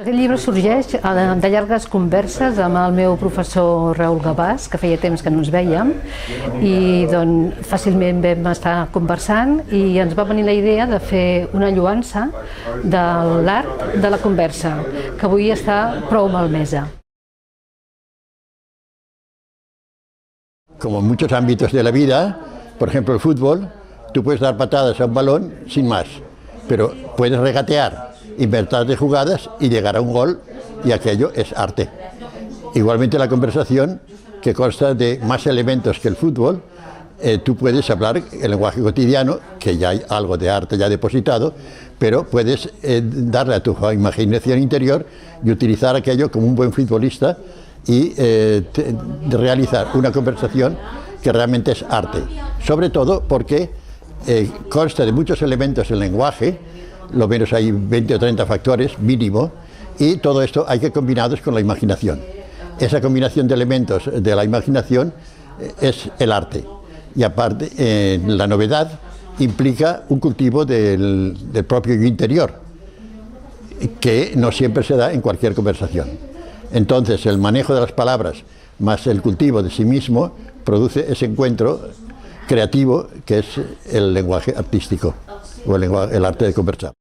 Aquest llibre sorgeix de llargues converses amb el meu professor Raül Gavàs, que feia temps que no ens vèiem, i doncs, fàcilment vam estar conversant i ens va venir la idea de fer una lloança de l'art de la conversa, que avui està prou malmesa. Como en muchos ámbitos de la vida, por ejemplo el fútbol, tú puedes dar patadas a un balón sin más, pero puedes regatear, inventar de jugadas y llegar a un gol, y aquello es arte. Igualmente la conversación, que consta de más elementos que el fútbol, tú puedes hablar el lenguaje cotidiano, que ya hay algo de arte ya depositado, pero puedes darle a tu imaginación interior y utilizar aquello como un buen futbolista y realizar una conversación que realmente es arte. Sobre todo porque consta de muchos elementos el lenguaje, lo menos hay 20 o 30 factores mínimo, y todo esto hay que combinarlos con la imaginación. Esa combinación de elementos de la imaginación es el arte. Y aparte, la novedad implica un cultivo del propio yo interior, que no siempre se da en cualquier conversación. Entonces, el manejo de las palabras más el cultivo de sí mismo produce ese encuentro creativo que es el lenguaje artístico o el arte de conversar.